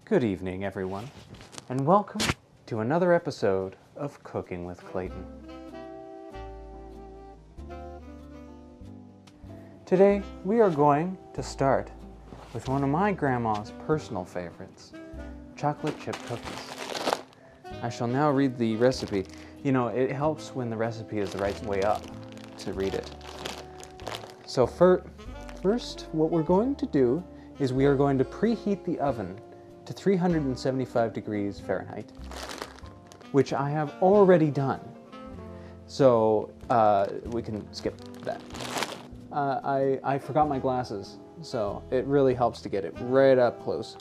Good evening, everyone, and welcome to another episode of Cooking with Clayton. Today, we are going to start with one of my grandma's personal favorites, chocolate chip cookies. I shall now read the recipe. You know, it helps when the recipe is the right way up to read it. So first, what we're going to do is we are going to preheat the oven to 375 degrees Fahrenheit, which I have already done. So we can skip that. I forgot my glasses, so it really helps to get it right up close.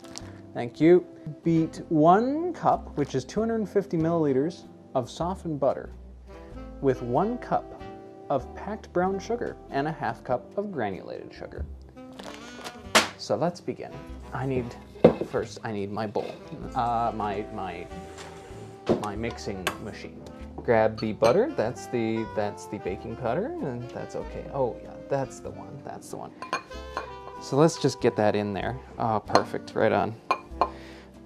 Thank you. Beat 1 cup, which is 250 milliliters of softened butter, with 1 cup of packed brown sugar and a ½ cup of granulated sugar. So let's begin. First, I need my bowl, my mixing machine. Grab the butter. That's the baking powder, and that's okay. Oh yeah, that's the one. So let's just get that in there. Oh, perfect, right on.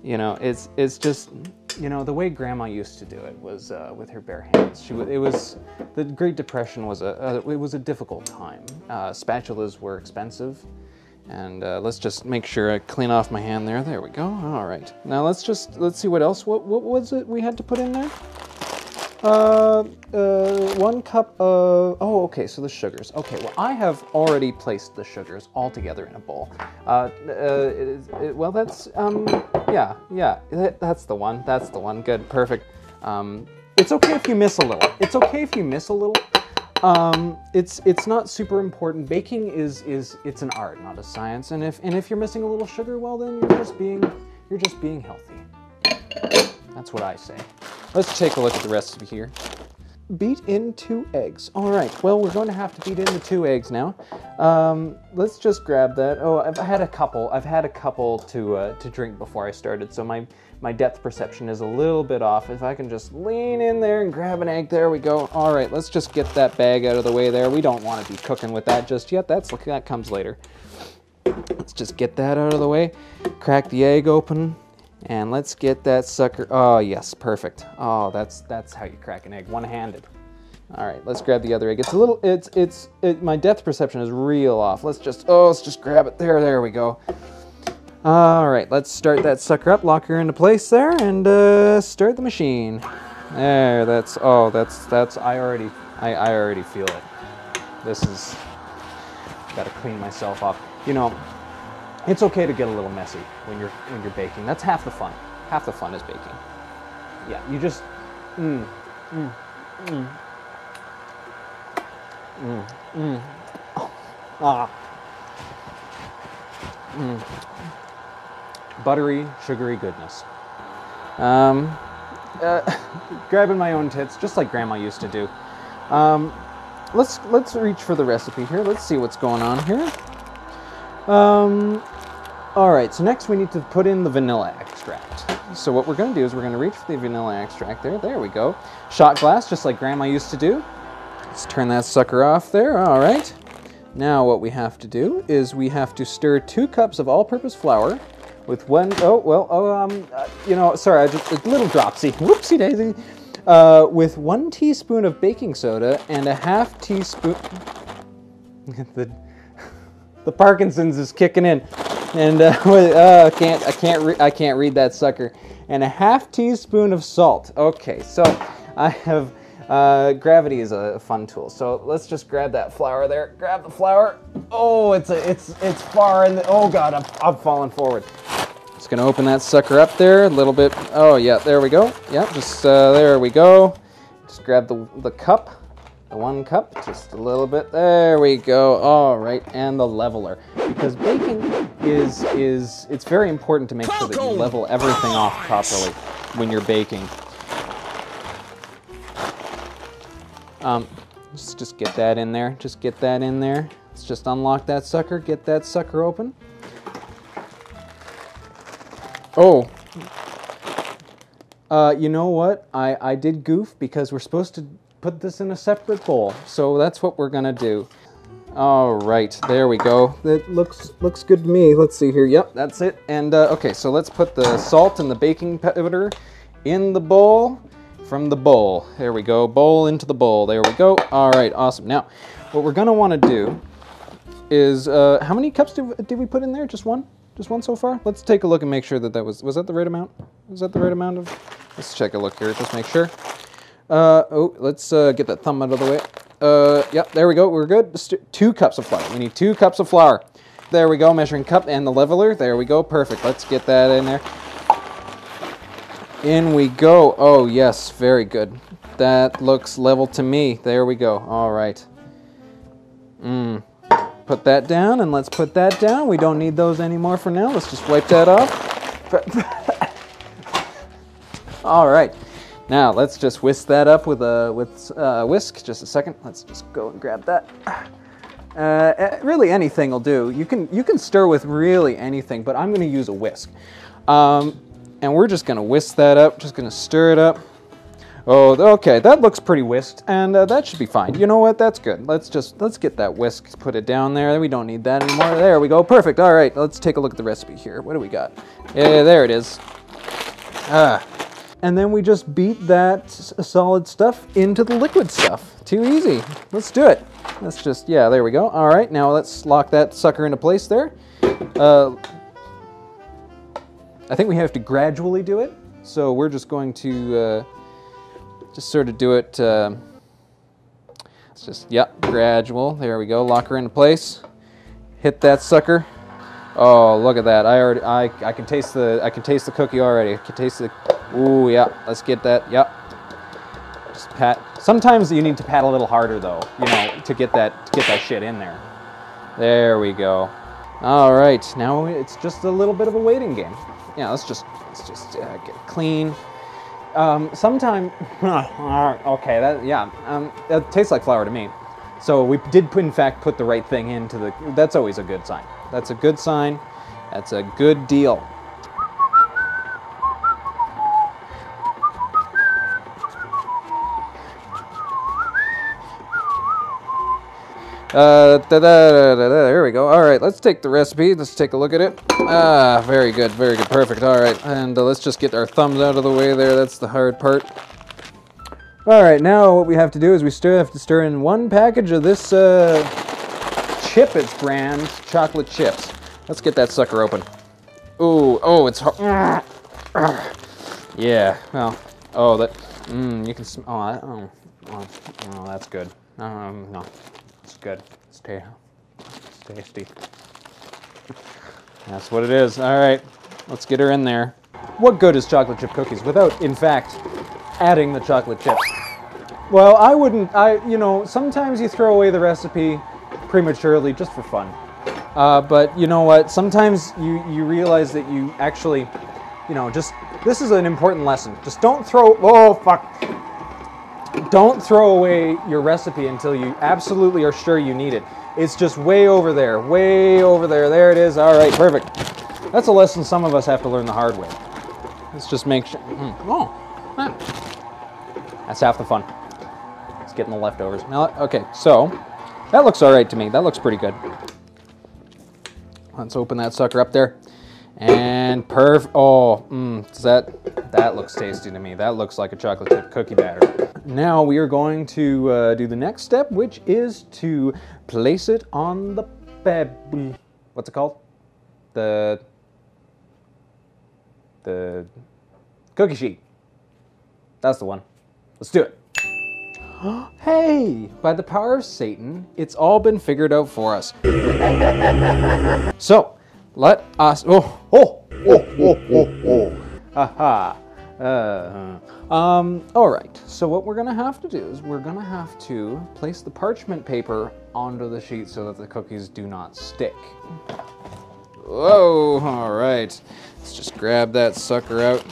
You know, it's just, you know, the way Grandma used to do it was with her bare hands. The Great Depression was a difficult time. Spatulas were expensive. And let's just make sure I clean off my hand there. There we go. All right. Now let's see what else. What was it we had to put in there? 1 cup of, oh, okay, so the sugars. Okay, well, I have already placed the sugars all together in a bowl. Well, that's, yeah, that's the one. That's the one. Good, perfect. It's okay if you miss a little. It's okay if you miss a little. It's not super important. Baking it's an art, not a science. And if you're missing a little sugar, well then you're just being healthy. That's what I say. Let's take a look at the recipe here. Beat in 2 eggs. All right. Well, we're going to have to beat in the 2 eggs now. Let's just grab that. Oh, I've had a couple to drink before I started, so my depth perception is a little bit off. If I can just lean in there and grab an egg, there we go. All right, let's just get that bag out of the way there. We don't want to be cooking with that just yet. that comes later. Let's just get that out of the way. Crack the egg open, and let's get that sucker. Oh yes, perfect. Oh, that's how you crack an egg, one-handed. All right, let's grab the other egg. It's a little, my depth perception is real off. Let's just grab it there. There we go. All right, let's start that sucker up, lock her into place there, and start the machine. There, I already feel it. This is, gotta clean myself off. You know, it's okay to get a little messy when you're baking. That's half the fun. Half the fun is baking. Yeah, you just, Buttery, sugary goodness. Grabbing my own tits, just like Grandma used to do. Let's reach for the recipe here. Let's see what's going on here. All right, so next we need to put in the vanilla extract. So what we're going to do is we're going to reach for the vanilla extract there. There we go. Shot glass, just like Grandma used to do. Let's turn that sucker off there. All right. Now what we have to do is we have to stir 2 cups of all-purpose flour with you know, sorry, a little dropsy, whoopsie daisy, with 1 teaspoon of baking soda and a ½ teaspoon. The Parkinson's is kicking in, and I can't read that sucker. And a ½ teaspoon of salt. Okay, so I have. Gravity is a fun tool, so let's just grab that flour there. Grab the flour. Oh, it's far in the. Oh God, I'm falling forward. Just gonna open that sucker up there a little bit. Oh yeah, there we go. Yeah, just there we go. Just grab the cup, the 1 cup, just a little bit. There we go. All right, and the leveler, because baking it's very important to make sure that you level everything off properly when you're baking. Let's just get that in there. Just get that in there. Let's just unlock that sucker. Get that sucker open. Oh. You know what? I did goof because we're supposed to put this in a separate bowl. So that's what we're gonna do. All right, there we go. That looks good to me. Let's see here. Yep, that's it. And okay, so let's put the salt and the baking powder in the bowl. From the bowl. There we go. Bowl into the bowl. There we go. All right, awesome. Now, what we're gonna want to do is how many cups did we put in there? Just one? Just one so far? Let's take a look and make sure that was that the right amount? Was that the right amount of? Let's check a look here. Just make sure. Oh, let's get that thumb out of the way. Yep, there we go. We're good. 2 cups of flour. We need 2 cups of flour. There we go. Measuring cup and the leveler. There we go. Perfect. Let's get that in there. In we go. Oh, yes. Very good. That looks level to me. There we go. All right. Put that down, and let's put that down. We don't need those anymore for now. Let's just wipe that off. All right. Now, let's just whisk that up with a whisk. Just a second. Let's just go and grab that. Really, anything will do. You can stir with really anything, but I'm going to use a whisk. And we're just going to whisk that up. Just going to stir it up. Oh, okay, that looks pretty whisked, and that should be fine. You know what? That's good. Let's get that whisk, put it down there. We don't need that anymore. There we go. Perfect. All right, let's take a look at the recipe here. What do we got? Yeah, there it is. And then we just beat that solid stuff into the liquid stuff. Too easy. Let's do it. Let's just, yeah, there we go. All right, now let's lock that sucker into place there. I think we have to gradually do it, so we're just going to just sort of do it. It's just, yep, gradual. There we go. Lock her into place. Hit that sucker. Oh, look at that! I can taste the cookie already. I can taste the. Ooh, yeah. Let's get that. Yep. Just pat. Sometimes you need to pat a little harder, though. You know, to get that shit in there. There we go. All right. Now it's just a little bit of a waiting game. Yeah. Let's just get it clean. Sometime. Okay. That tastes like flour to me. So we did, in fact, put the right thing into the. That's always a good sign. That's a good sign. That's a good deal. There we go. All right, let's take the recipe. Let's take a look at it. Very good, perfect. All right, and let's just get our thumbs out of the way there. That's the hard part. All right, now what we have to do is we still have to stir in 1 package of this Chippets brand chocolate chips. Let's get that sucker open. Ooh, oh, it's hard. Yeah, well, oh, that, you can smell, oh, that's good. No, it's good. It's tasty. That's what it is. All right, let's get her in there. What good is chocolate chip cookies without, in fact, adding the chocolate chips? Well, I wouldn't, you know, sometimes you throw away the recipe prematurely just for fun. But you know what, sometimes you realize that you actually, you know, just, this is an important lesson. Just don't throw, oh, fuck. Don't throw away your recipe until you absolutely are sure you need it. It's just way over there, there it is. All right, perfect. That's a lesson some of us have to learn the hard way. Let's just make sure, that's half the fun. It's getting the leftovers. Now, okay, so that looks all right to me. That looks pretty good. Let's open that sucker up there. And that looks tasty to me. That looks like a chocolate chip cookie batter. Now we are going to do the next step, which is to place it on the what's it called? The cookie sheet. That's the one. Let's do it. Hey, by the power of Satan, it's all been figured out for us. So, let us, all right, so what we're gonna have to do is we're gonna have to place the parchment paper onto the sheet so that the cookies do not stick. Whoa, all right. Let's just grab that sucker out.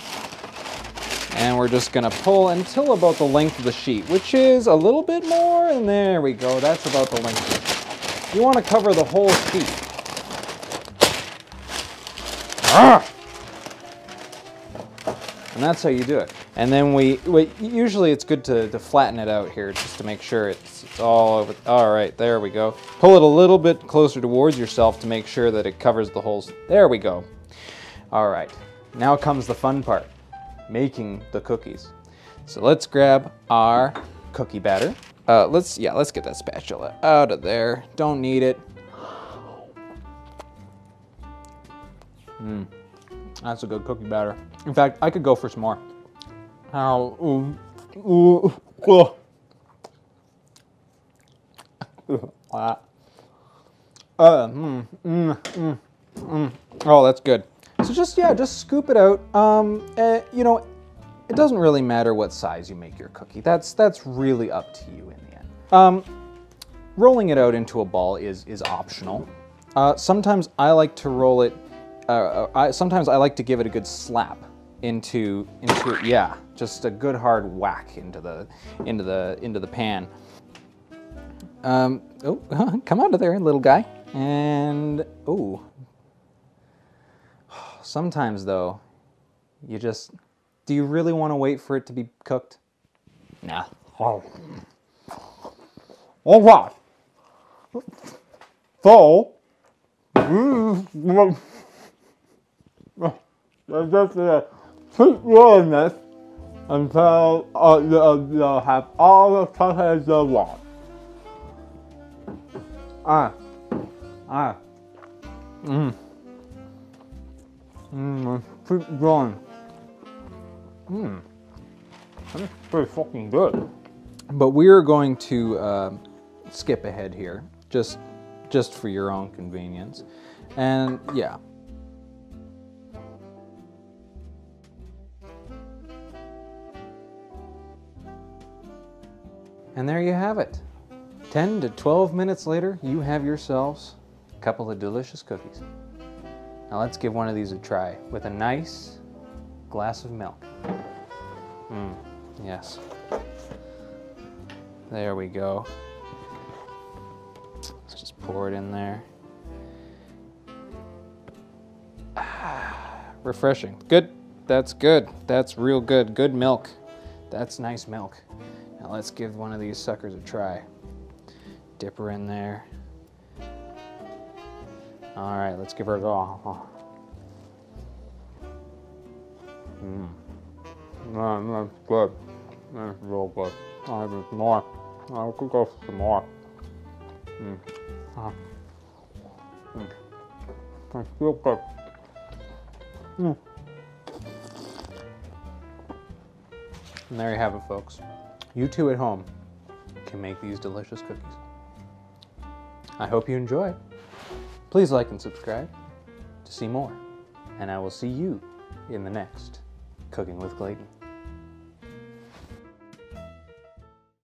And we're just gonna pull until about the length of the sheet, which is a little bit more, and there we go, that's about the length of it. You wanna cover the whole sheet. And that's how you do it. And then usually it's good to flatten it out here just to make sure it's all over. All right, there we go. Pull it a little bit closer towards yourself to make sure that it covers the holes. There we go. All right, now comes the fun part, making the cookies. So let's grab our cookie batter. Let's get that spatula out of there. Don't need it. That's a good cookie batter. In fact, I could go for some more. Oh, that's good. So just scoop it out. You know, it doesn't really matter what size you make your cookie. That's really up to you in the end. Rolling it out into a ball is optional. Sometimes I like to roll it. Sometimes I like to give it a good slap into it. Yeah, just a good hard whack into the pan. Oh, come out of there, little guy. And oh, sometimes though, do you really want to wait for it to be cooked? Nah. Oh God. So, just keep rolling this until you'll have all the cookies you want. Keep going. That's pretty fucking good. But we're going to skip ahead here, just for your own convenience. And yeah. And there you have it. 10 to 12 minutes later, you have yourselves a couple of delicious cookies. Now let's give one of these a try with a nice glass of milk. Yes. There we go. Let's just pour it in there. Refreshing. Good. That's good. That's real good. Good milk. That's nice milk. Now let's give one of these suckers a try. Dip her in there. All right, let's give her a go. That's good. That's real good. I'll have more. I could go for some more. That's real good. And there you have it, folks. You too at home can make these delicious cookies. I hope you enjoy. Please like and subscribe to see more. And I will see you in the next Cooking with Clayton.